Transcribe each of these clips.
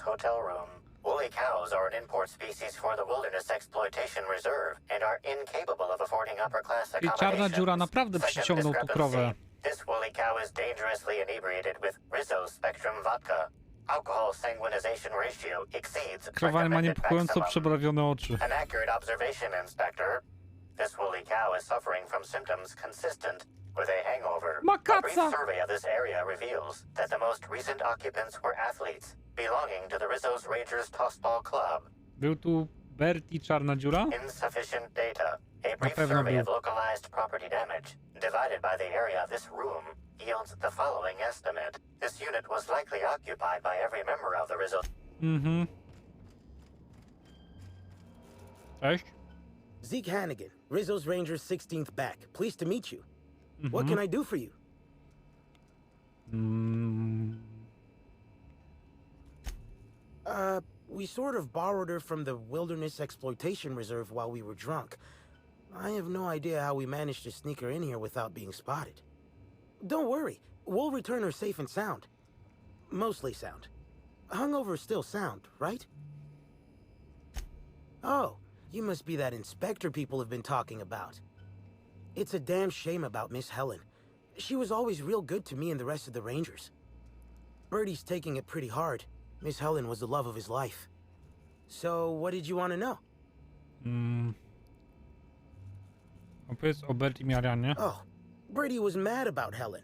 hotel room. Woolly cows are an import species for the Wilderness Exploitation Reserve and are incapable of affording upper-class I czarna dziura accommodations. naprawdę Second przyciągnął tu krowę. discrepancy. This woolly cow is dangerously inebriated with Rizzo Spectrum vodka. Alcohol sanguinization ratio exceeds Krowa ma recommended niepokojąco maximum. przebrawione oczy. An accurate observation, Inspector. This woolly cow is suffering from symptoms consistent with a hangover. A brief Makaca! survey of this area reveals that the most recent occupants were athletes belonging to the Rizzo's Rangers Tossball Club. Był tu Bertie czarna dziura? Insufficient data. A brief pewno survey był. of localized property damage divided by the area of this room yields the following estimate. This unit was likely occupied by every member of the Rizzo. Mhm. Cześć. Zeke Hannigan, Rizzo's Rangers 16th back. Pleased to meet you. What can I do for you? We sort of borrowed her from the Wilderness Exploitation Reserve while we were drunk. I have no idea how we managed to sneak her in here without being spotted. Don't worry, we'll return her safe and sound. Mostly sound. Hungover still sound, right? Oh, you must be that inspector people have been talking about. It's a damn shame about Miss Helen. She was always real good to me and the rest of the Rangers. Bertie's taking it pretty hard. Miss Helen was the love of his life. So, what did you want to know? Opowiedz o Bertie Miarianie. Oh, Bertie was mad about Helen.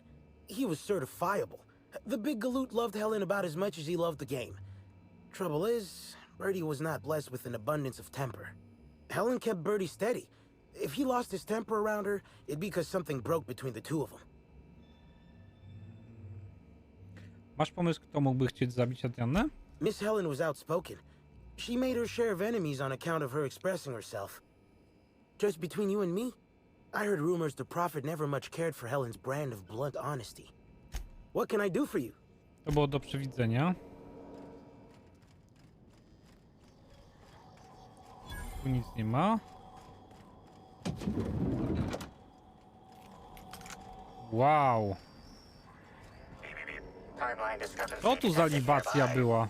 He was certifiable. The big galoot loved Helen about as much as he loved the game. Trouble is, Bertie was not blessed with an abundance of temper. Helen kept Bertie steady. If he lost his temper around her, it'd be because something broke between the two of them. Masz pomysł, kto mógłby chcieć zabić Adriannę? Miss Helen was outspoken. She made her share of enemies on account of her expressing herself. Just between you and me, I heard rumors the Prophet never much cared for Helen's brand of blunt honesty. What can I do for you? To było do przewidzenia. Tu nic nie ma. Wow. Co tu za libacja była?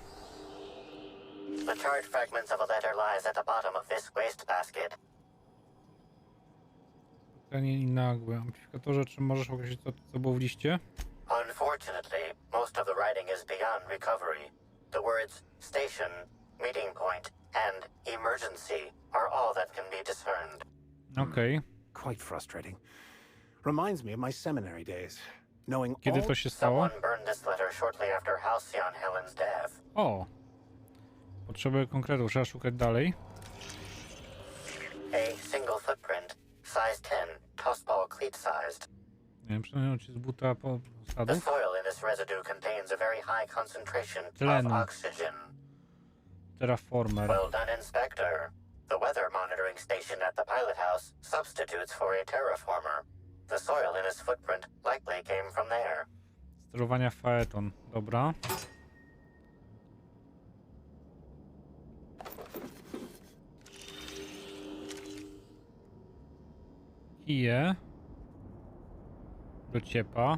The charred fragments of a letter lies at the bottom of this wastebasket. Pytanie nagłe. Amplifikatorze, czy możesz określić, co było w liście? Unfortunately, most of the writing is beyond recovery. The words station, meeting point, and emergency are all that can be discerned. Okej. Quite frustrating. Reminds me of my seminary days. Knowing Kiedy all... to się stało? Someone burned this letter shortly after Halcyon Helen's death. O! Potrzebuję konkretów, trzeba szukać dalej. A single footprint, size 10, tossball cleat sized. Nie wiem, przynajmniej ci z buta po The sadów. soil in this residue contains a very high concentration Tlenu. of oxygen. Terraformer. Well done, Inspector. The weather monitoring station at the pilot house substitutes for a terraformer. The soil in his footprint likely came from there. Sterowania faeton. Dobra. Kije. Dociepa.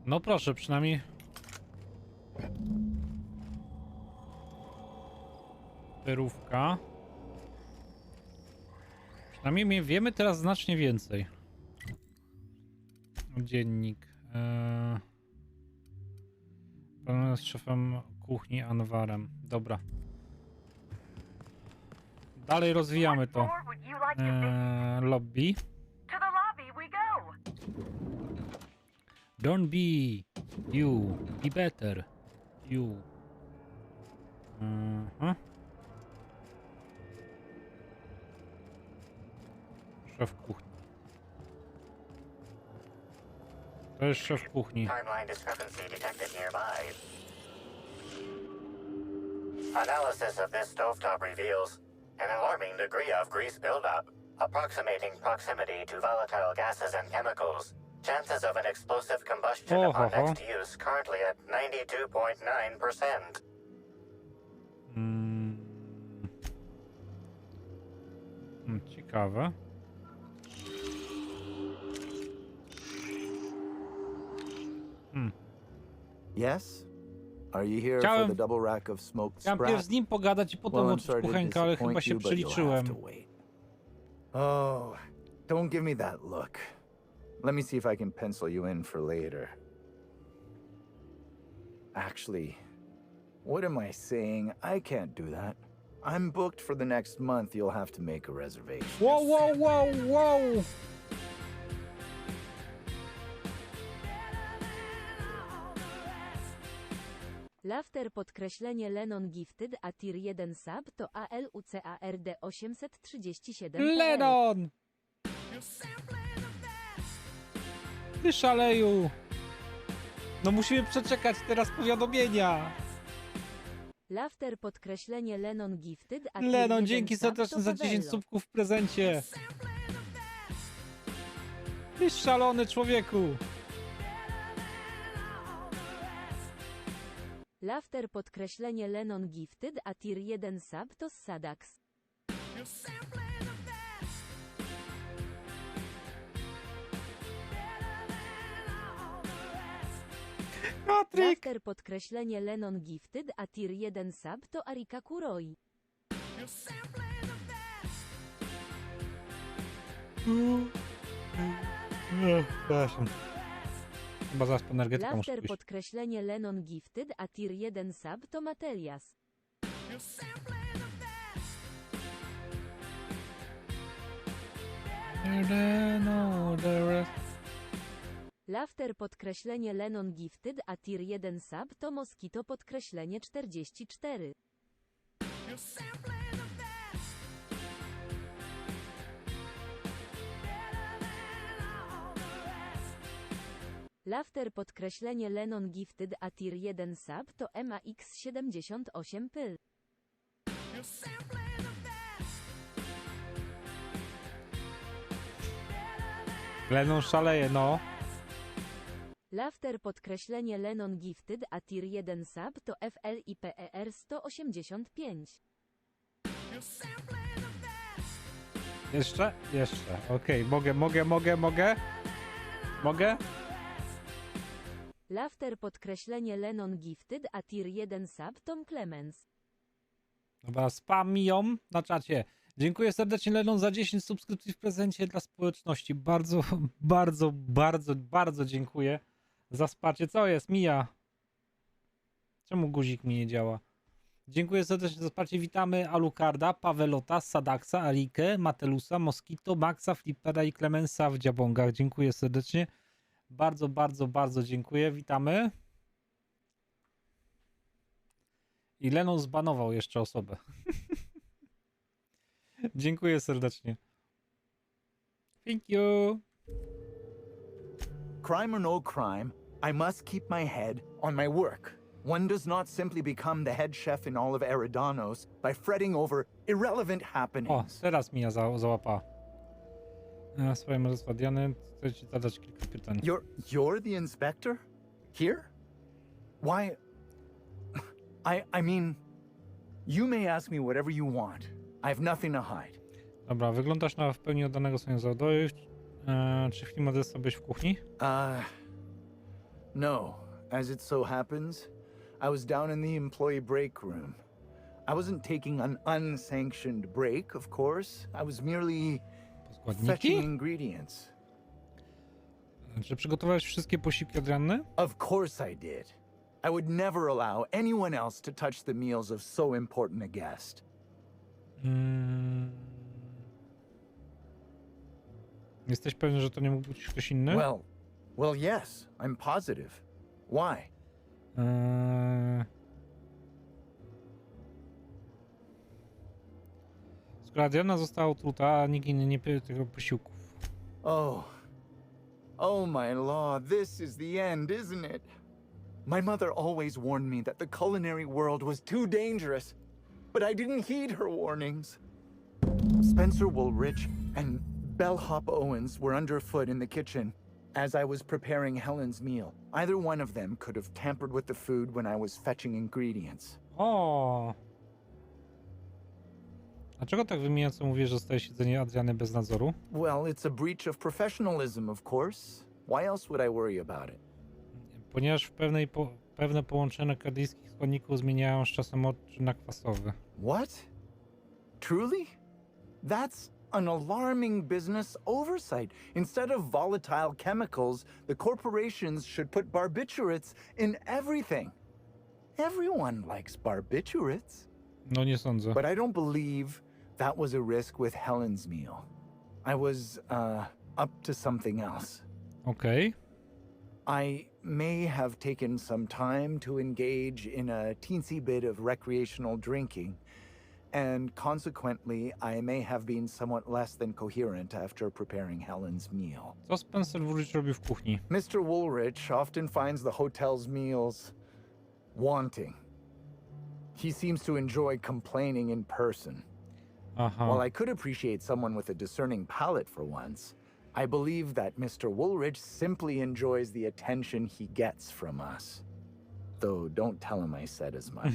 No proszę, przynajmniej perówka. Przynajmniej wiemy teraz znacznie więcej. Dziennik. Pan z szefem kuchni Anwarem. Dobra. Dalej rozwijamy to. Lobby. To the lobby we go. Don't be you. Be better. You. Szef kuchni. To jest szef kuchni. Timeline discrepancy detected nearby. Analysis of this stovetop reveals an alarming degree of grease buildup, approximating proximity to volatile gases and chemicals. Chances of an explosive combustion Oh, upon ho, ho. next use currently at 92.9%. Ciekawe. Yes? Are you here Chciałem- for the double rack of smoked Chciałem pierw sprat? z nim pogadać i potem Well, I'm odczuć sorry to kuchenkę, ale chyba disappoint się you, but you'll have przeliczyłem. to wait. Oh, don't give me that look. Let me see if I can pencil you in for later. Actually, what am I saying? I can't do that. I'm booked for the next month. You'll have to make a reservation. Wow, wow, wow, wow! Laughter podkreślenie Lennon Gifted a tier 1 sub to ALUCARD 837 Lennon! Ty szaleju! No musimy przeczekać teraz powiadomienia! Laughter podkreślenie Lennon Gifted a tier Lennon, 1 dzięki sub serdecznie to za 10 Pawello. subków w prezencie! Ty szalony człowieku! Laughter podkreślenie Lennon Gifted a tier 1 sub to Sadax. Patryk! Laughter podkreślenie Lennon Gifted a tier 1 sub to Arika Kuroi. Przepraszam. Chyba zaraz po energetykę muszę Laughter pójść. podkreślenie Lennon Gifted a tier 1 sub to Matelias. No, the rest. Laughter podkreślenie Lennon Gifted a tier 1 sub to Moskito podkreślenie 44. Laughter podkreślenie Lennon Gifted a tier 1 sub to MAX78 pyl. Lennon szaleje, no. Laughter podkreślenie Lennon Gifted a tier 1 sub to FLIPER 185. Jeszcze? Jeszcze. Okej, mogę? Mogę? Laughter podkreślenie Lennon Gifted a tier 1 sub Tom Clemens. Dobra, spamią na czacie. Dziękuję serdecznie Lennon za 10 subskrypcji w prezencie dla społeczności. Bardzo dziękuję za wsparcie. Co jest? Mija. Czemu guzik mi nie działa? Dziękuję serdecznie za wsparcie. Witamy Alucarda, Pawelota, Sadaksa, Alikę, Matelusa, Moskito, Maxa, Flippera i Clemensa w Dziabongach. Dziękuję serdecznie. Bardzo dziękuję. Witamy. I Lennon zbanował jeszcze osobę. Dziękuję serdecznie. Thank you. Crime or no crime, I must keep my head on my work. One does not simply become the head chef in all of Eridanos by fretting over irrelevant O, happenings. teraz Mija załapała. Swoje męstwa Diany, chcę ci zadać kilka pytań. You're the inspector? Here? Why? I mean, you may ask me whatever you want. I have nothing to hide. Dobra, wyglądasz na w pełni oddanego swoim zawodowi. Czy w klimatyce byłeś w kuchni? No. As it so happens, I was down in the employee break room. I wasn't taking an unsanctioned break, of course. I was merely fetching Składniki? ingredients. Czy przygotowałeś wszystkie posiłki od Janny? Of course I did. I would never allow anyone else to touch the meals of so important a guest. Jesteś pewien, że to nie mógł być ktoś inny? Well, yes, I'm positive. Why? Skoro Diana została otruta, a nikt inny nie pije tego posiłków. Oh my law, this is the end, isn't it? My mother always warned me that the culinary world was too dangerous, but I didn't heed her warnings. Spencer Woolrich and Bellhop Owens were underfoot in the kitchen. as I was preparing Helen's meal. Either one of them could have tampered with the food when I was fetching ingredients. O. Dlaczego tak wymieniająco mówisz, że zostaje siedzenie Adriany bez nadzoru? Well, it's a breach of professionalism, of course. Why else would I worry about it? Ponieważ pewne połączenia kanadyjskich składników zmieniają z czasem odczyn na kwasowy. What? Truly? That's an alarming business oversight. Instead of volatile chemicals, the corporations should put barbiturates in everything. Everyone likes barbiturates. No nie sądzę. But I don't believe that was a risk with Helen's meal. I was, up to something else. Okej. I may have taken some time to engage in a teensy bit of recreational drinking, and consequently, I may have been somewhat less than coherent after preparing Helen's meal. Co Spencer Woolrich robi w kuchni? Mr. Woolrich often finds the hotel's meals wanting. He seems to enjoy complaining in person. Aha. While I could appreciate someone with a discerning palate for once, I believe that Mr. Woolrich simply enjoys the attention he gets from us. Though don't tell him I said as much.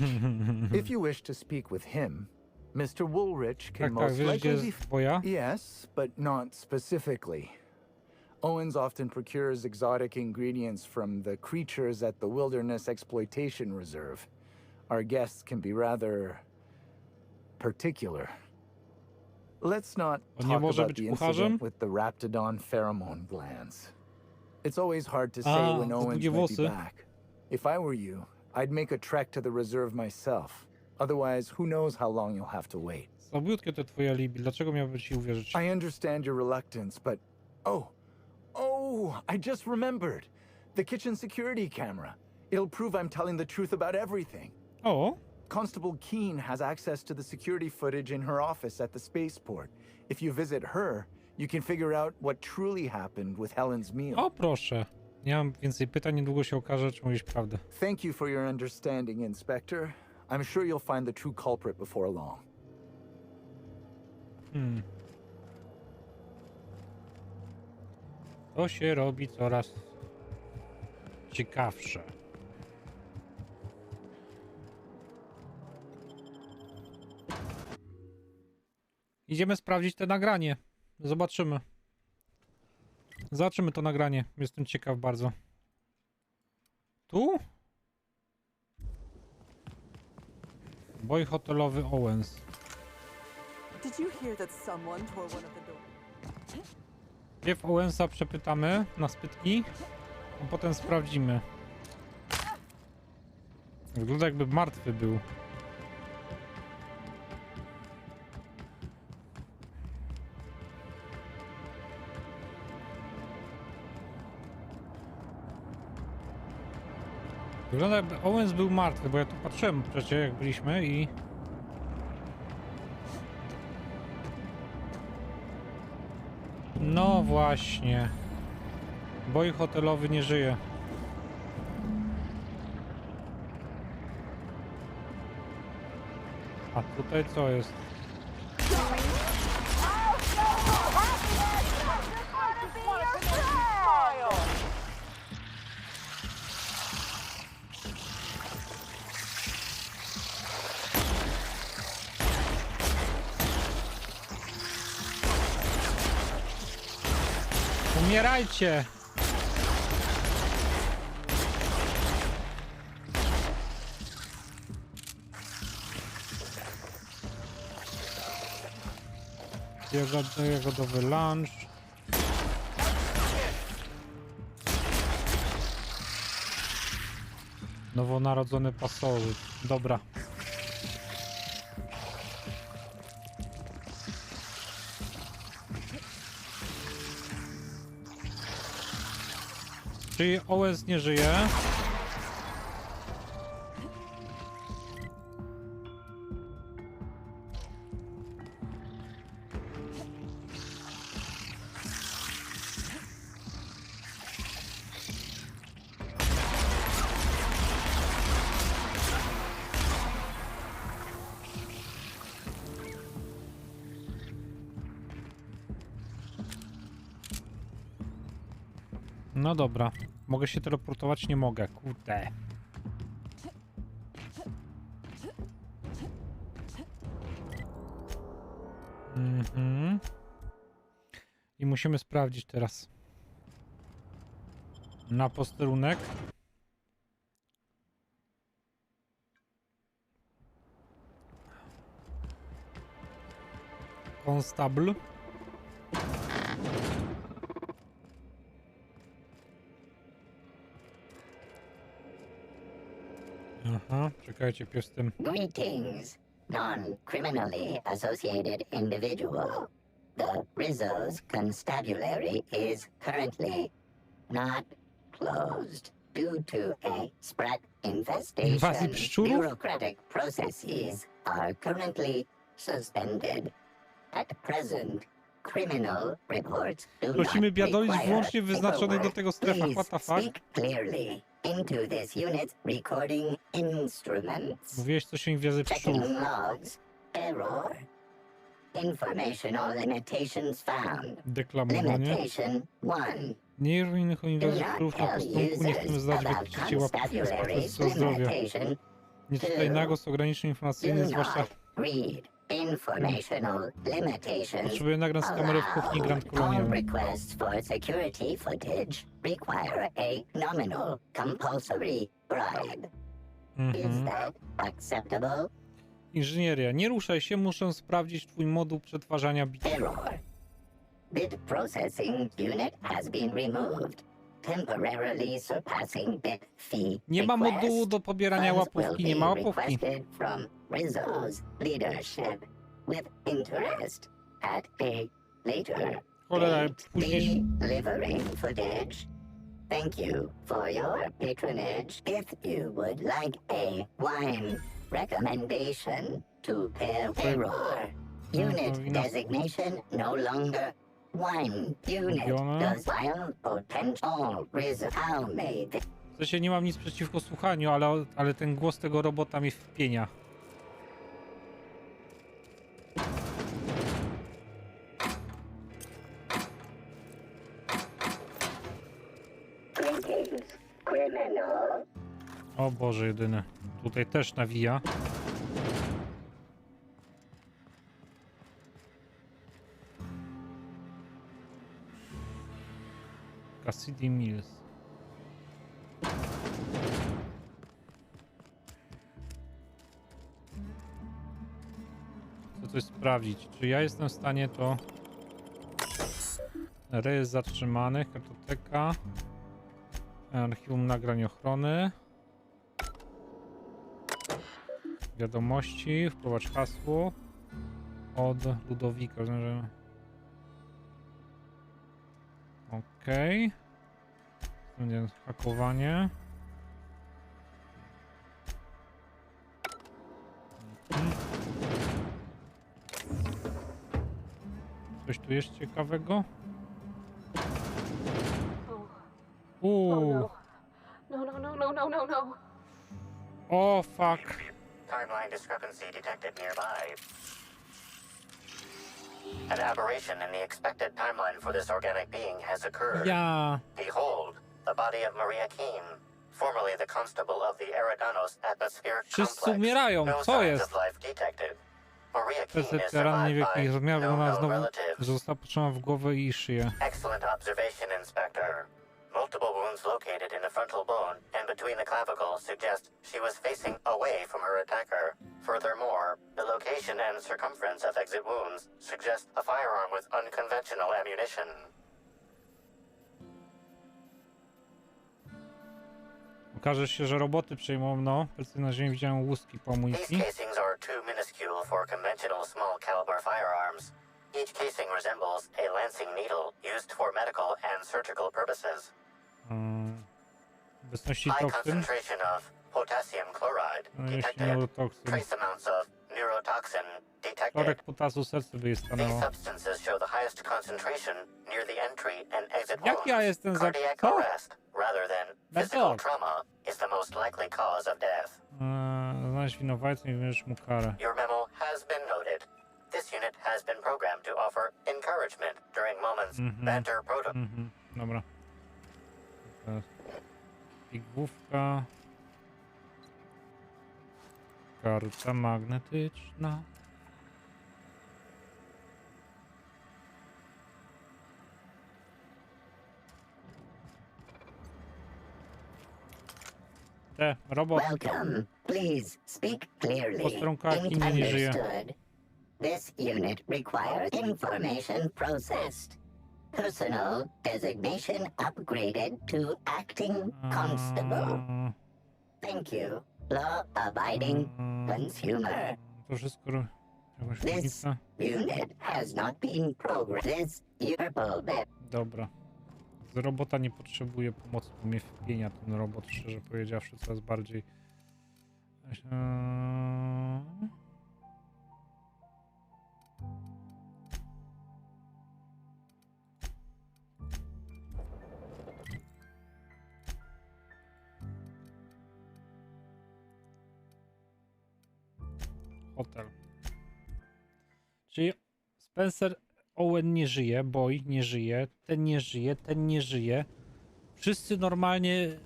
If you wish to speak with him, Mr. Woolrich can Tak, most wiesz, gdzie likely be... jest twoja? Yes, but not specifically. Owens often procures exotic ingredients from the creatures at the Wilderness Exploitation Reserve. Our guests can be rather particular. Let's not On nie talk może about być the kucharzem? incident with the raptidon pheromone glands. It's always hard to say A, when te Owens długie might be włosy. back. If I were you, I'd make a trek to the reserve myself. Otherwise, who knows how long you'll have to wait. Słabiutkie te twoje alibi. Dlaczego miałbym ci uwierzyć? I understand your reluctance, but... Oh, I just remembered. The kitchen security camera. It'll prove I'm telling the truth about everything. O, Constable Keene has access to the security footage in her office at the spaceport. If you visit her, you can figure out what truly happened with Helen's meal. o proszę. Nie mam więcej pytań, niedługo się okaże, czy mówisz prawdę. Thank you for your understanding, Inspector. I'm sure you'll find the true culprit before long. To się robi coraz ciekawsze. Idziemy sprawdzić to nagranie. Zobaczymy. Zobaczymy to nagranie. Jestem ciekaw bardzo. Tu? Boj hotelowy Owens. Did you hear that someone tore one of the doors? Pierw Owensa przepytamy na spytki, a potem sprawdzimy. Wygląda jakby martwy był. Wygląda jakby Owens był martwy, bo ja tu patrzyłem przecież jak byliśmy i... No właśnie. Boj hotelowy nie żyje. A tutaj co jest? Umierajcie! Jagodowy lunch. Nowonarodzony pasożyt. Dobra. Czyli Owens nie żyje. No dobra. Mogę się teleportować? Nie mogę. Kurde. I musimy sprawdzić teraz. Na posterunek. Constable. Aha, czekajcie, pies tym. Greetings, non-criminally associated individual. The Rizzo's constabulary is currently not closed due to a sprat Inwazji infestation. pszczółów? Bureaucratic processes are currently suspended. At present, criminal reports do Prosimy not biadolić require wyłącznie w wyznaczonej do paperwork. tego strefach. Please What the fuck? speak clearly into this unit's recording instruments. Mówiłeś coś o inwazji pszczółów. Checking logs. Error. Informational limitations found. Deklamowanie. Limitation 1. Nie innych o inwazji Do pszczółów not na tell postępu nie chcemy users zdać about wyczycie łapki z constabulary's procesu zdrowia. limitation. Nie czytaj nagłos ograniczeń Do informacyjnych, zwłaszcza not read informational limitations. potrzebuję nagrać z kamery w kuchni Grand All Colonial. requests for security footage require a nominal compulsory bribe. Is that acceptable? Inżynieria. Nie ruszaj się, muszę sprawdzić twój moduł przetwarzania bit. Error. Bit processing unit has been removed, temporarily surpassing bit fee. Nie ma request. modułu do pobierania Funds łapówki, will nie ma be łapówki. requested from Rizzo's leadership with interest at a later Cholera, date. później... Delivering footage. Thank you for your patronage. If you would like a wine recommendation to pair error. Unit designation no longer wine. Unit does wild potential result made. W sensie nie mam nic przeciwko słuchaniu, ale ten głos tego robota mi wpienia. Criminal. O Boże, jedyny. Tutaj też nawija. Cassidy Mills. Chcę coś sprawdzić. Czy ja jestem w stanie to... Rejestr zatrzymanych, kartoteka. Archiwum nagrań ochrony. Wiadomości, wprowadź hasło od Ludowika. Okej. Będzie hakowanie. Coś tu jest ciekawego? No, no. O, fuck. Timeline discrepancy detected nearby. An aberration in the expected timeline for this organic being has occurred. Ja. Behold, the body of Maria Keene, formerly the constable of the Eridanos atmospheric Wszyscy complex. umierają, No co signs jest? of life detected. Maria Keene is Percepcja ran survived niewielkich by rozmiarów, ona no znowu relatives. została potrzebna w głowę i szyję. Excellent observation, Inspector. Multiple wounds located in the frontal bone and between the clavicles suggest she was facing away from her attacker. Furthermore, the location and circumference of exit wounds suggest a firearm with unconventional ammunition. Okaże się, że roboty przejmą, no. Na ziemi widziałem łuski po These amunicji. casings are too minuscule for conventional small caliber firearms. Each casing resembles a lancing needle used for medical and surgical purposes. Obecności High toksyn. concentration of potassium chloride Jeśli detected. neurotoksyn. Trace amounts of neurotoxin detected. Chlorek potasu, serce by je These stanęło. substances show the highest concentration near the entry and exit Jak wounds. ja jestem za... Cardiac Co? arrest, rather than Za physical co? trauma, is the most likely cause of death. Znaleźć winowajcę i wymierzyć mu karę. Your memo has been noted. This unit has been programmed to offer encouragement during moments banter protocol. Dobra. Pigłówka. Karta magnetyczna. Robot. Welcome. Please speak clearly. Postronkarki nie żyje. Understood. This unit requires information processed. Personal designation upgraded to acting constable. Thank you. Law-abiding consumer. To wszystko jakaś This różnica. unit has not been programmed. Dobra. Z robota nie potrzebuję pomocy, bo mnie wpienia ten robot, szczerze powiedziawszy, coraz bardziej. Hotel. Czyli Spencer Owen nie żyje, Boy nie żyje, ten nie żyje, ten nie żyje. Wszyscy normalnie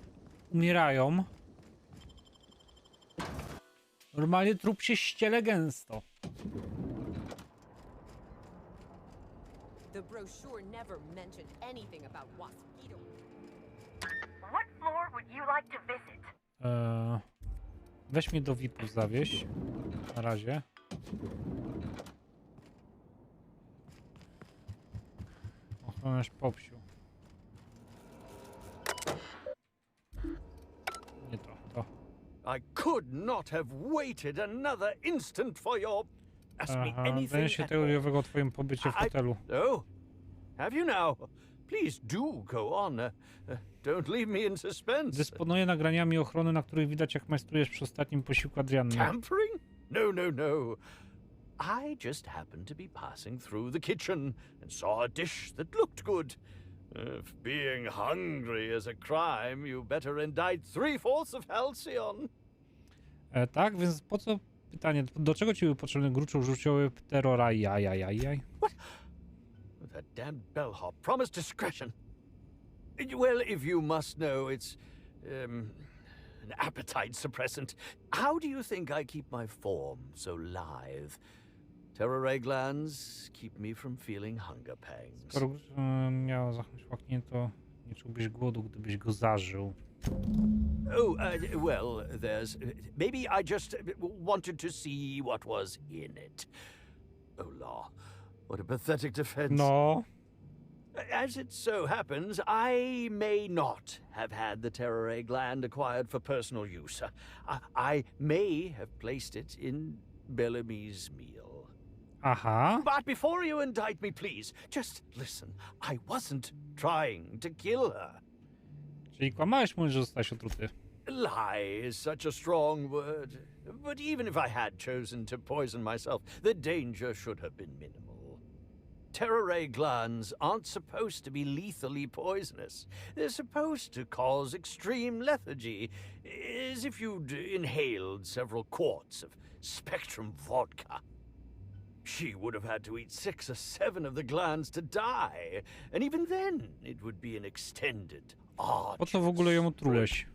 umierają. Normalnie trup się ściele gęsto. The brochure never mentioned anything about mosquito. What floor would you like to visit? Weź mnie do VIP-ów zawieź. Na razie. Ochroniarz popsiu. Nie to, to. I could not have waited another instant for your... Ask me Aha, anything zdaje się at tego all. jowego o twoim pobycie w hotelu. Oh, have you now? Please do go on. Don't leave me in suspense. Dysponuję nagraniami ochrony, na których widać, jak majstrujesz przy ostatnim posiłku Adrianny. Tampering? No, no, no. I just happened to be passing through the kitchen and saw a dish that looked good. If being hungry is a crime, you better indict 3/4 of Halcyon. Tak, więc po co pytanie, do czego ci był potrzebny gruczoł żółcioły pterora jaj? What? That damned bellhop promised discretion. Well, if you must know, it's an appetite suppressant. How do you think I keep my form so lithe? Terror glands keep me from feeling hunger pangs. Skoro miał zachnąć łaknięcie, to nie czułbyś głodu, gdybyś go zażył. Oh, well, there's... maybe I just wanted to see what was in it. Oh, law. What a pathetic defense. No. As it so happens, I may not have had the terror gland acquired for personal use. I may have placed it in Bellamy's meal. Aha. But before you indict me, please, just listen. I wasn't trying to kill her. Czyli kłamałeś, mówiąc, że zostałeś otruty. Lie is such a strong word. But even if I had chosen to poison myself, the danger should have been minimal. Terror glands aren't supposed to be lethally poisonous. They're supposed to cause extreme lethargy, as if you'd inhaled several quarts of Spectrum vodka. She would have had to eat 6 or 7 of the glands to die, and even then it would be an extended, Po co w ogóle ją otrułeś?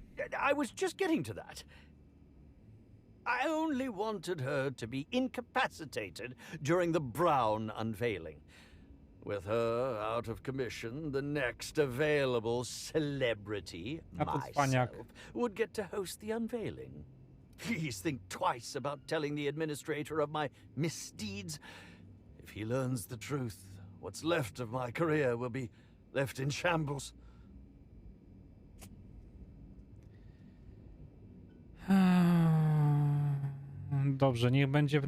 I was just getting to that. I only wanted her to be incapacitated during the Brown unveiling. With her out of commission, the next available celebrity, myself, would get to host the unveiling. Please think twice about telling the administrator of my misdeeds. If he learns the truth, what's left of my career will be left in shambles. Dobrze, niech będzie to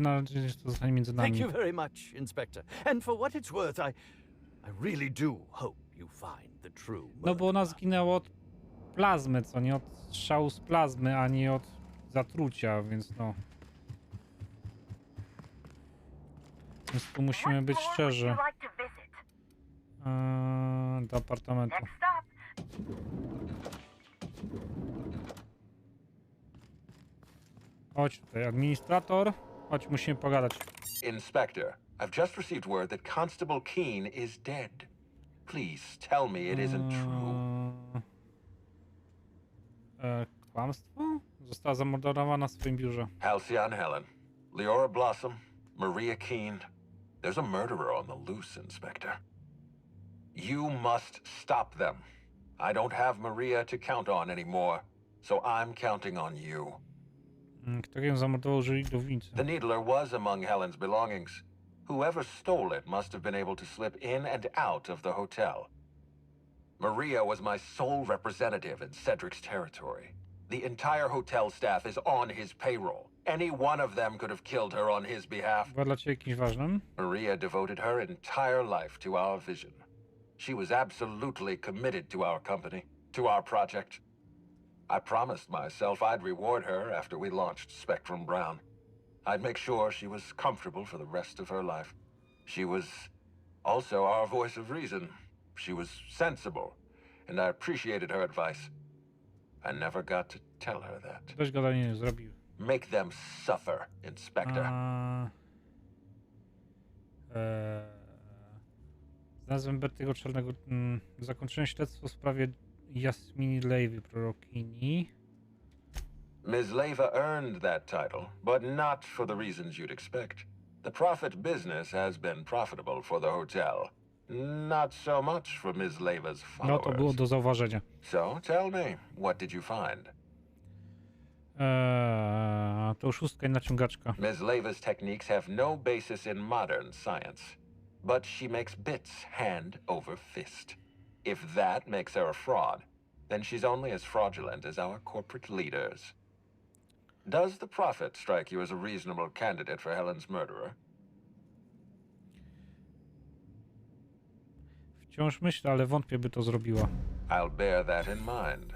zostanie między nami. Thank you very much, Inspector. And for what it's worth, I really do hope you find the true murderer. No bo ona zginęła od plazmy, co nie? Od strzału z plazmy, a nie od zatrucia, więc no. Więc tu musimy być szczerzy. Do apartamentu. Chodź tutaj, administrator. Chodź, musimy pogadać. Inspector, I've just received word that Constable Keene is dead. Please tell me it isn't true. Kłamstwo? Została zamordowana w swoim biurze. Halcyon Helen, Leora Blossom, Maria Keene. There's a murderer on the loose, Inspector. You must stop them. I don't have Maria to count on anymore, so I'm counting on you. Kto ją zamordował, żyli do wincy. The needler was among Helen's belongings. Whoever stole it must have been able to slip in and out of the hotel. Maria was my sole representative in Cedric's territory. The entire hotel staff is on his payroll. Any one of them could have killed her on his behalf. Była dla ciebie jakimś ważnym? Maria devoted her entire life to our vision. She was absolutely committed to our company, to our project. I promised myself I'd reward her after we launched Spectrum Brown. I'd make sure she was comfortable for the rest of her life. She was also our voice of reason. She was sensible, and I appreciated her advice. I never got to tell her that. Ktoś gadanie nie zrobił. Make them suffer, Inspector. Znalazłem Bertiego Czarnego. Zakończyłem śledztwo w sprawie Jasmini Lejwy, prorokini. Ms. Leyva earned that title, but not for the reasons you'd expect. The profit business has been profitable for the hotel. Not so much for Ms. Leyva's No to było followers. do zauważenia. So, tell me, what did you find? To oszustka i naciągaczka. Ms. Leyva's techniques have no basis in modern science, but she makes bits hand over fist. If that makes her a fraud, then she's only as fraudulent as our corporate leaders. Does the Prophet strike you as a reasonable candidate for Helen's murderer? Wciąż myślę, ale wątpię, by to zrobiła. I'll bear that in mind.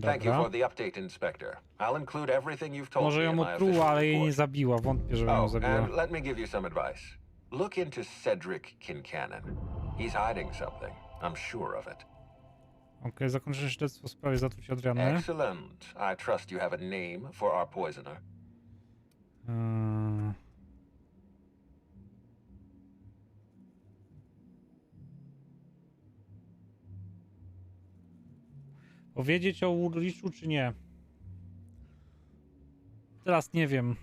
Thank you Dobra. for the update, Inspector. I'll include everything you've told Może me ją in my official otruła, ale jej nie report. zabiła. Wątpię, że ją Oh, zabiła. and let me give you some advice. Look into Cedric Kincannon. He's hiding something. I'm sure of it. Okej, zakończyłem śledztwo w sprawie zatrucia Adrianny. Excellent. I trust you have a name for our poisoner. Powiedzieć o Woolrichu czy nie? Teraz nie wiem.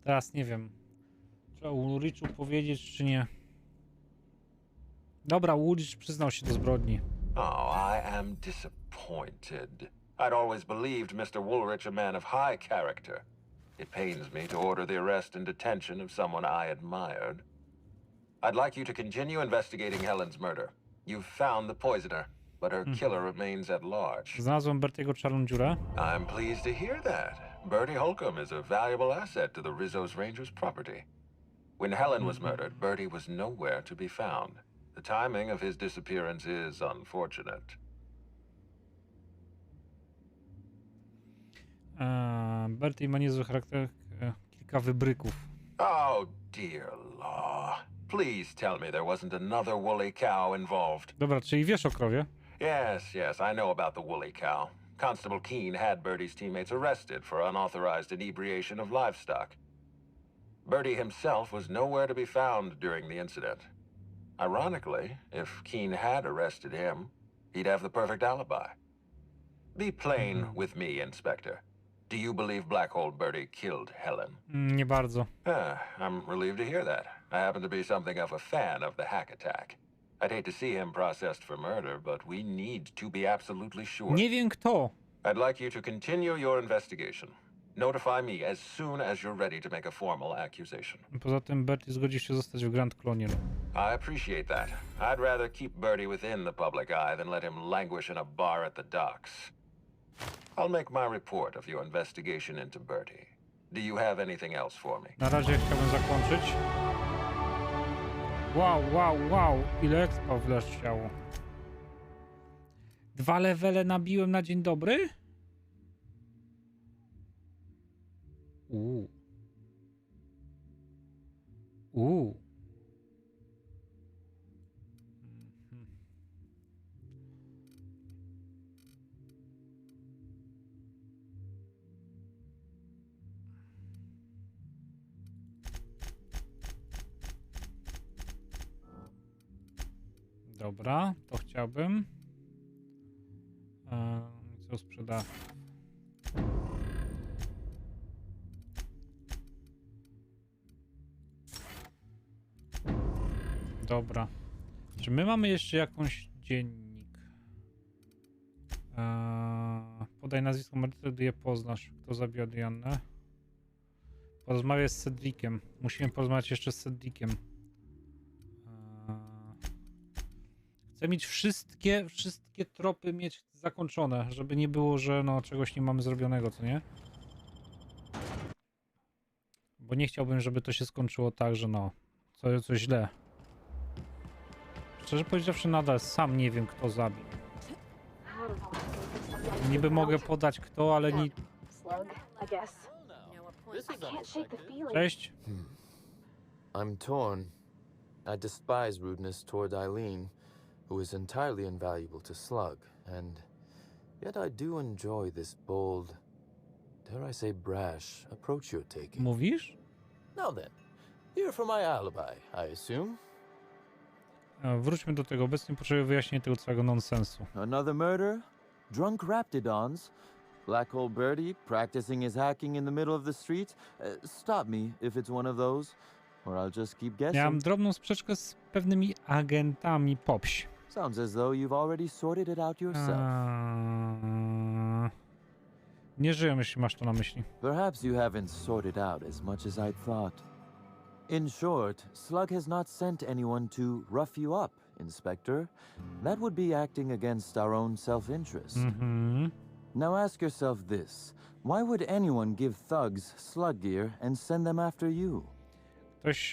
Teraz nie wiem. Czy o Woolrichu powiedzieć czy nie? Dobra, Woolrich przyznał się do zbrodni. Oh, I am disappointed. I'd always believed Mr. Woolrich a man of high character. It pains me to order the arrest and detention of someone I admired. I'd like you to continue investigating Helen's murder. You've found the poisoner, but her killer remains at large. Znalazłem Bertiego czarną dziurę. I'm pleased to hear that. Bertie Holcomb is a valuable asset to the Rizzo's Rangers property. When Helen was murdered, Bertie was nowhere to be found. The timing of his disappearance is unfortunate. Bertie ma niezły charakter. Kilka wybryków. Oh, dear law. Please tell me there wasn't another woolly cow involved. Dobra, czyli wiesz o krowie? Yes, I know about the woolly cow. Constable Keene had Bertie's teammates arrested for unauthorized inebriation of livestock. Bertie himself was nowhere to be found during the incident. Ironically, if Keene had arrested him, he'd have the perfect alibi. Be plain with me, Inspector. Do you believe Black Hole Bertie killed Helen? Nie bardzo. I'm relieved to hear that. I happen to be something of a fan of the hack attack. I'd hate to see him processed for murder, but we need to be absolutely sure. Nie wiem kto. I'd like you to continue your investigation. Notify me as soon as you're ready to make a formal accusation. Poza tym Bertie zgodził się zostać w Grand Colonial. I appreciate that. I'd rather keep Bertie within the public eye than let him languish in a bar at the docks. I'll make my report of your investigation into Bertie. Do you have anything else for me? Na razie chciałbym zakończyć. Wow. Ile expa wleciało. 2 levele nabiłem na dzień dobry? Dobra, to chciałbym. Co sprzeda? Dobra. Czy my mamy jeszcze jakąś dziennik? Podaj nazwisko mordercy, gdy je poznasz. Kto zabił Adriannę? Porozmawiaj z Cedriciem. Musimy porozmawiać jeszcze z Cedriciem. Chcę mieć wszystkie tropy mieć zakończone, żeby nie było, że no czegoś nie mamy zrobionego, co nie? Bo nie chciałbym, żeby to się skończyło tak, że no coś źle. Szczerze powiedziawszy, nadal sam nie wiem, kto zabił. Niby mogę podać kto, ale nie... Cześć. I'm torn. I despise rudeness toward Eileen, who is entirely invaluable to Slug, and yet I do enjoy this bold, dare I say brash, approach you're taking. Mówisz? Now then, here for my alibi, I assume. Wróćmy do tego. Obecnie potrzebuję wyjaśnienia tego całego nonsensu. Another murder? Drunk raptidons? Black hole birdie practicing his hacking in the middle of the street? Stop me if it's one of those, or I'll just keep guessing. Miałem drobną sprzeczkę z pewnymi agentami POPŚ. Sounds as though you've already sorted it out yourself. Nie żyją, jeśli masz to na myśli. Perhaps you haven't sorted out as much as I thought. In short, Slug has not sent anyone to rough you up, Inspector. That would be acting against our own self-interest. Now ask yourself this. Why would anyone give thugs Slug gear and send them after you? Ktoś,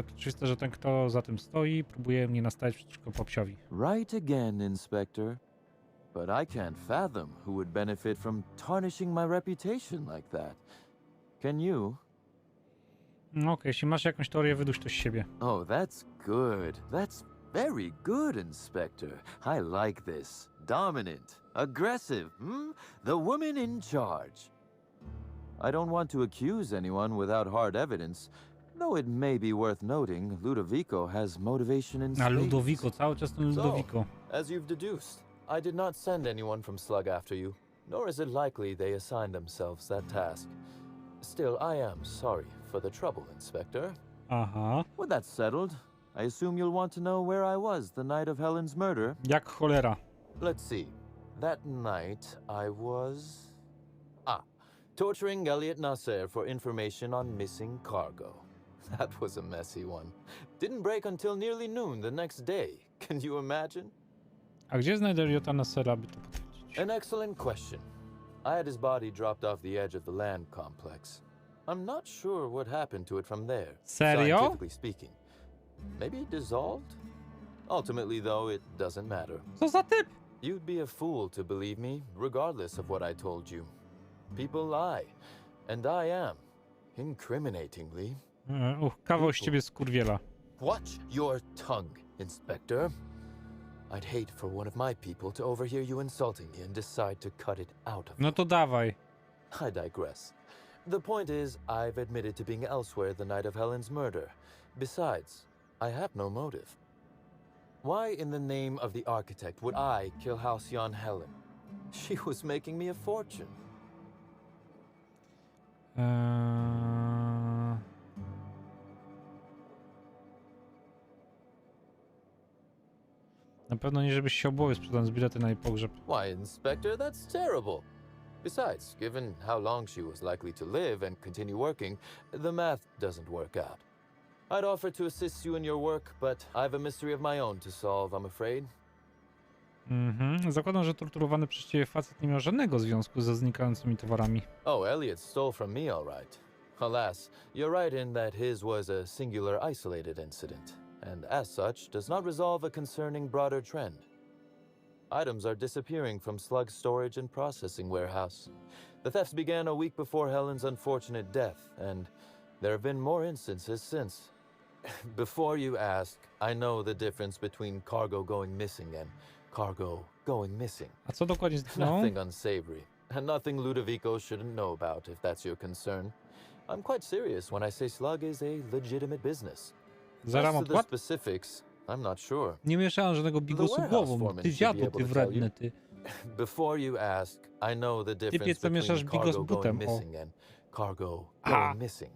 to oczywiste, że ten, kto za tym stoi, próbuje mnie nastawić przeciwko popsiowi. Right again, Inspector. But I can't fathom who would benefit from tarnishing my reputation like that. Can you? Okej, jeśli masz jakąś teorię, wyduś to z siebie. Oh, that's good. That's very good, Inspector. I like this. Dominant, aggressive, The woman in charge. I don't want to accuse anyone without hard evidence, though it may be worth noting Ludovico has motivation in A spades. Ludovico, cały czas ten Ludovico. So, as you've deduced, I did not send anyone from Slug after you, nor is it likely they assigned themselves that task. Still, I am sorry for the trouble, Inspector. With that settled, I assume you'll want to know where I was the night of Helen's murder. Jak cholera. Let's see. That night, I was... torturing Elliot Nasser for information on missing cargo. That was a messy one. Didn't break until nearly noon the next day. Can you imagine? A gdzie znajdę Elliota Nassera, by to potwierdzić? An excellent question. I had his body dropped off the edge of the land complex. I'm not sure what happened to it from there. Serio? Scientifically speaking. Maybe it dissolved? Ultimately, though, it doesn't matter. Co za typ? You'd be a fool to believe me, regardless of what I told you. People lie, and I am, incriminatingly. Kawał z ciebie skurwiela. Watch your tongue, Inspector. I'd hate for one of my people to overhear you insulting me and decide to cut it out of No to dawaj. I digress. The point is, I've admitted to being elsewhere the night of Helen's murder. Besides, I have no motive. Why in the name of the architect would I kill Halcyon Helen? She was making me a fortune. Na pewno nie, żebyś się obłowił sprzedając bilety na jej pogrzeb. Why, Inspector, that's terrible. Besides, given how long she was likely to live and continue working, the math doesn't work out. I'd offer to assist you in your work, but I've a mystery of my own to solve, I'm afraid. Zakładam, że torturowany przez ciebie facet nie miał żadnego związku ze znikającymi towarami. Oh, Elliot stole from me, all right. Alas, you're right in that his was a singular, isolated incident, and as such, does not resolve a concerning broader trend. Items are disappearing from Slug's storage and processing warehouse. The thefts began a week before Helen's unfortunate death, and there have been more instances since. Before you ask, I know the difference between cargo going missing and cargo going missing. A co dokładnie zniknęło? Nothing unsavory, and nothing Ludovico shouldn't know about, if that's your concern. I'm quite serious when I say Slug is a legitimate business. As to the specifics, I'm not sure. Nie mieszałem żadnego bigosu głową. Ty dziadu, ty wredny, ty. Before you ask, I know the difference co mieszasz between bigos cargo butem, going o. missing and cargo going missing.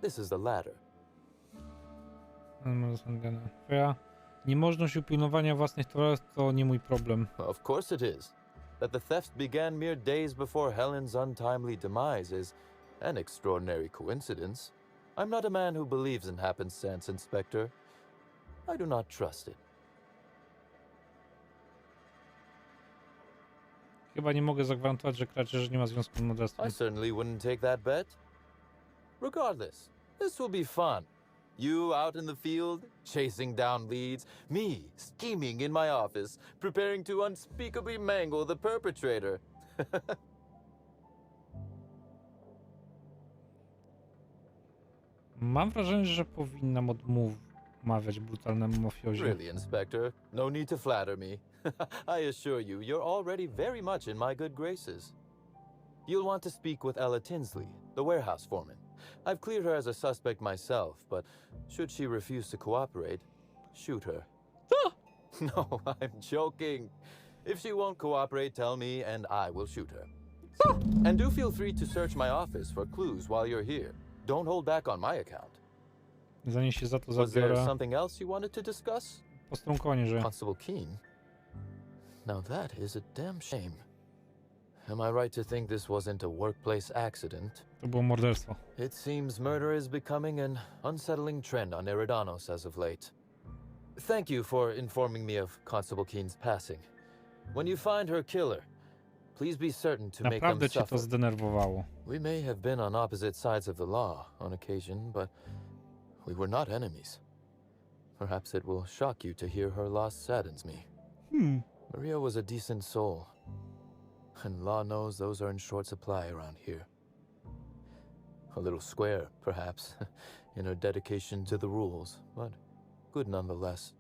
This is the latter. Twoja niemożność upilnowania własnych towarów to nie mój problem. Of course it is. That the theft began mere days before Helen's untimely demise is an extraordinary coincidence. I'm not a man who believes in happenstance, Inspector. I do not trust it. Chyba nie mogę zagwarantować, że kradzież nie ma związku z morderstwem. I certainly wouldn't take that bet. Regardless, this will be fun. You out in the field, chasing down leads. Me, scheming in my office, preparing to unspeakably mangle the perpetrator. Mam wrażenie, że powinnam odmawiać brutalnemu mafiozie. Really, Inspector? No need to flatter me. I assure you, you're already very much in my good graces. You'll want to speak with Ella Tinsley, the warehouse foreman. I've cleared her as a suspect myself, but should she refuse to cooperate, shoot her. No, I'm joking. If she won't cooperate, tell me and I will shoot her. And do feel free to search my office for clues while you're here. Don't hold back on my account. Zanim się za to Was there zabiorę, something else you wanted to discuss? postrąkowanie, że Constable Keene? Now that is a damn shame. Am I right to think this wasn't a workplace accident? to było morderstwo. It seems murder is becoming an unsettling trend on Eridanos as of late. Thank you for informing me of Constable Keene's passing. When you find her killer, please be certain to make them Naprawdę cię to suffer. zdenerwowało. We may have been on opposite sides of the law on occasion, but we were not enemies. Perhaps it will shock you to hear her loss saddens me. Maria was a decent soul, and law knows those are in short supply around here. A little square, perhaps, in her dedication to the rules, but good nonetheless.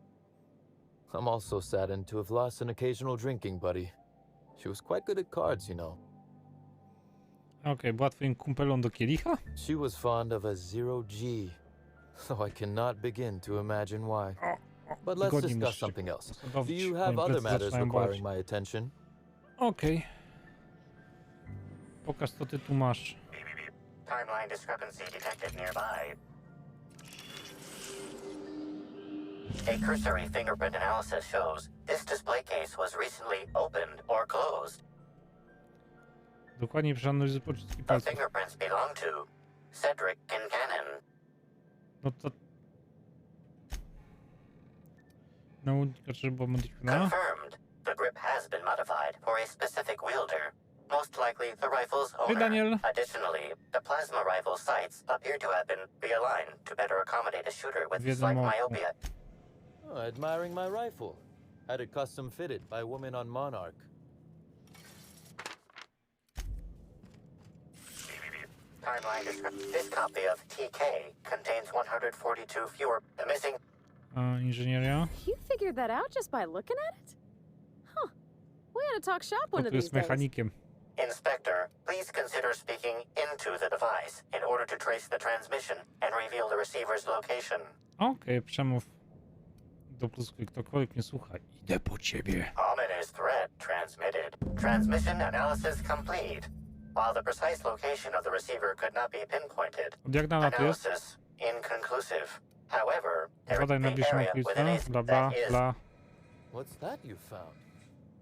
I'm also saddened to have lost an occasional drinking buddy. She was quite good at cards, you know. Okej, była twoim kumpelą do kielicha? She was fond of a zero G, so I cannot begin to imagine why. But let's Zgodnie discuss musisz się something else. Do posadowić, you have moim other plecy matters zaczynają requiring boleć. my attention? Okej. Pokaż, co ty tu masz. Timeline discrepancy detected nearby. A cursory fingerprint analysis shows this display case was recently opened or closed. Dokładnie przeanalizuj pocztki The palców. fingerprints belong to Cedric Kincannon. No to... Nauka, czy była modyfikowana? Confirmed. The grip has been modified for a specific wielder. Most likely the rifle's Hey, owner. Daniel. Additionally, the plasma rifle sights appear to have been realigned to better accommodate a shooter with Wiedzą slight o- myopia. Oh, admiring my rifle. Had it custom fitted by a woman on Monarch. Timeline description. This copy of TK contains 142 fewer. The missing. A, inżynieria? You figured that out just by looking at it? Huh. We ought to talk shop To one of tu these jest days. mechanikiem. Inspector, please consider speaking into the device in order to trace the transmission and reveal the receiver's location. Okej, przemów do plusku, ktokolwiek nie słucha. Idę po ciebie. Ominous threat transmitted. Transmission analysis complete. While the precise location of the receiver could not be pinpointed, Od jak dawna tu jest? analysis inconclusive. However, there Badaj is the najbliższą area okoliczę, within it bla bla that is bla. What's that you found?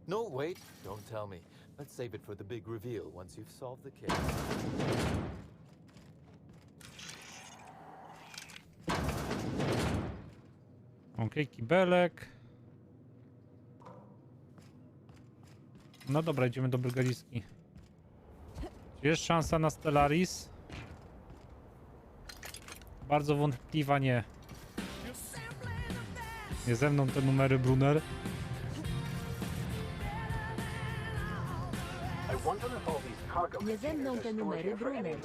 No, wait, don't tell me. Let's save it for the big reveal once you've solved the case. Okej, kibelek. No dobra, idziemy do brygadzistki. Czy jest szansa na Stellaris? Bardzo wątpliwa nie. Nie ze mną te numery, Brunner. Nie ze mną te numery, Brunner.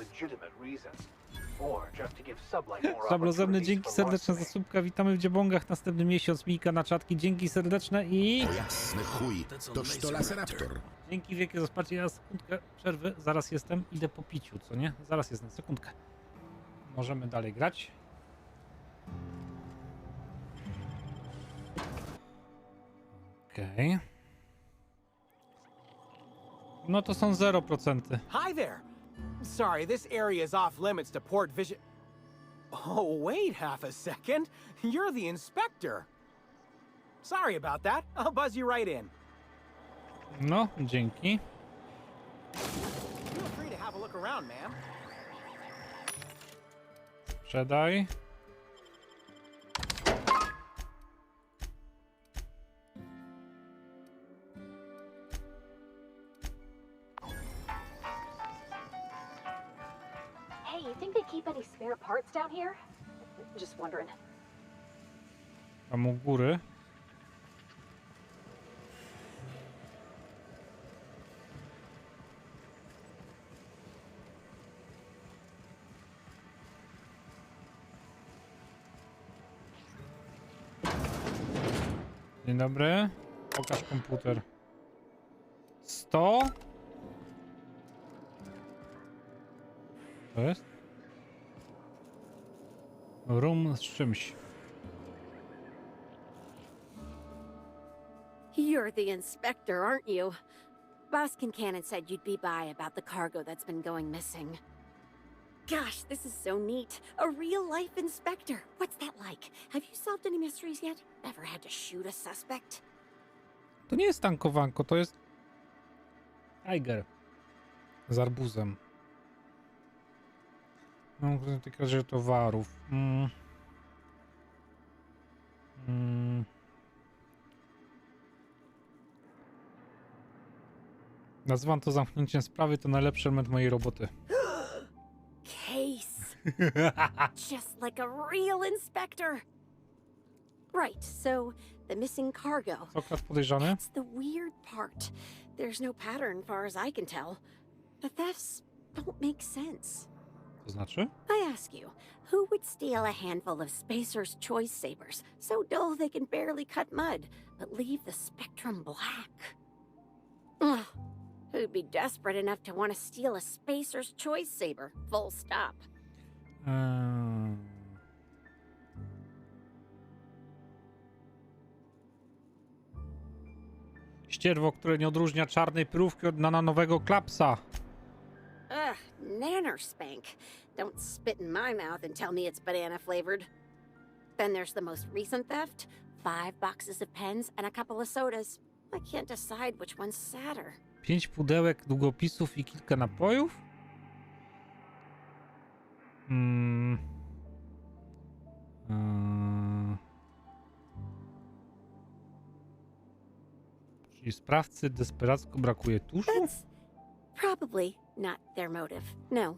Szablozemny, dzięki serdeczne za słupka. Witamy w Dziebongach. Następny miesiąc, Mika na czatki. Dzięki serdeczne i... O jasny chuj, toż to Laseraptor. Dzięki wielkie za wsparcie. Ja sekundkę przerwy. Zaraz jestem. Idę po piciu, co nie? Zaraz jestem. Sekundkę. Możemy dalej grać. Okej. No to są 0%. Hi there. Sorry, this area is off limits to port vision. Oh, wait half a second. You're the inspector. Sorry about that. I'll buzz you right in. No, dzięki. Feel free to have a look around, ma'am. Sprzedaj. Hey, you think they keep any spare parts down here? Just wondering. Tam u góry. Dzień dobry. Pokaż komputer. 100? To jest? Room z czymś. You're the inspector, aren't you? Boss Kincannon said you'd be by about the cargo that's been going missing. Gosh, this is so neat. A real-life inspector. What's that like? Have you solved any mysteries yet? Ever had to shoot a suspect? To nie jest tankowanko, to jest Tiger z arbuzem. No, tylko że towarów. Nazywam to zamknięciem sprawy, to najlepszy element mojej roboty. Case. Just like a real inspector. Right, so the missing cargo. Co akurat podejrzany? That's the weird part. There's no pattern far as I can tell. The thefts don't make sense. To znaczy? I ask you, who would steal a handful of Spacer's Choice Sabers, so dull they can barely cut mud, but leave the spectrum black? Ugh. Who'd be desperate enough to want to steal a Spacer's Choice Saber, full stop? Ścierwo, które nie odróżnia czarnej pyrówki od nanowego klapsa. Ugh, nanerspank. Don't spit in my mouth and tell me it's banana flavored. Then there's the most recent theft. 5 boxes of pens and a couple of sodas. I can't decide which one's sadder. 5 pudełek długopisów i kilka napojów? Czyli sprawcy desperacko brakuje tuszu? That's probably not their motive. No.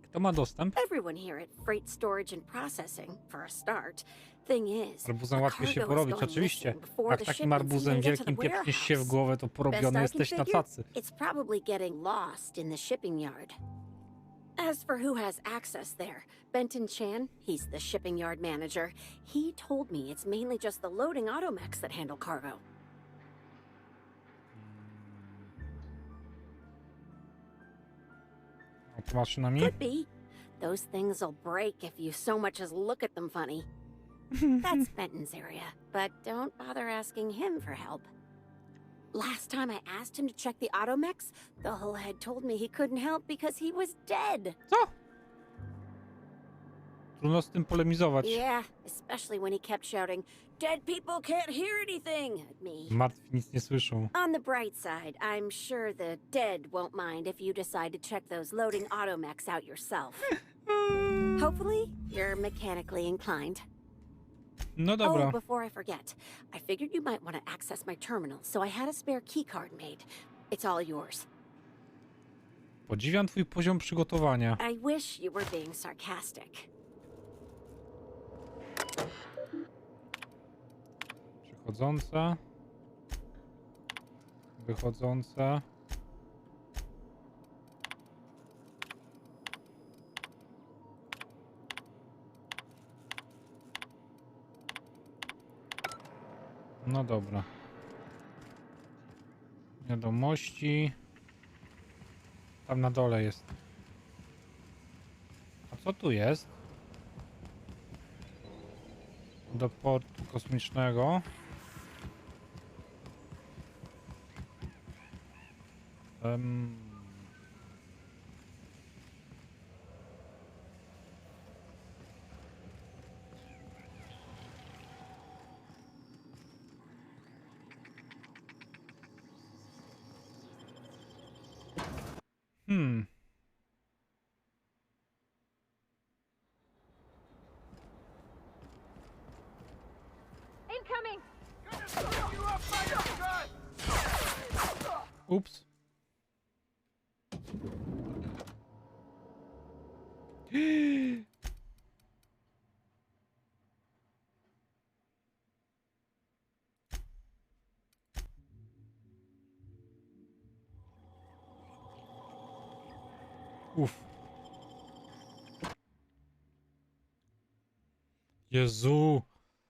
Kto ma dostęp? Everyone here at Freight Storage and Processing, for a start. Thing is, Arbuzem łatwiej się porobić, oczywiście. Jak takim arbuzem wielkim pieprzniesz się w głowę, to porobiony jesteś na tacy. It's probably getting lost in the shipping yard. As for who has access there, Benton Chan, he's the shipping yard manager. He told me it's mainly just the loading automechs that handle cargo. Maszynami? Could be. Those things will break if you so much as look at them funny. That's Benton's area, but don't bother asking him for help. Last time I asked him to check the automechs, the whole head told me he couldn't help because he was dead. Co? Trudno z tym polemizować. Yeah, especially when he kept shouting, "Dead people can't hear anything" at me. Martwi nic nie słyszą. On the bright side, I'm sure the dead won't mind if you decide to check those loading automechs out yourself. Hopefully, you're mechanically inclined. No dobra. Oh, before I forget, I figured you might want to access my terminal, so I had a spare key card made. It's all yours. Podziwiam twój poziom przygotowania. I wish you were being sarcastic. Przechodząca. Wychodząca. No dobra. Wiadomości. Tam na dole jest. A co tu jest? Do portu kosmicznego. Incoming! Ups. Uff. Jezu.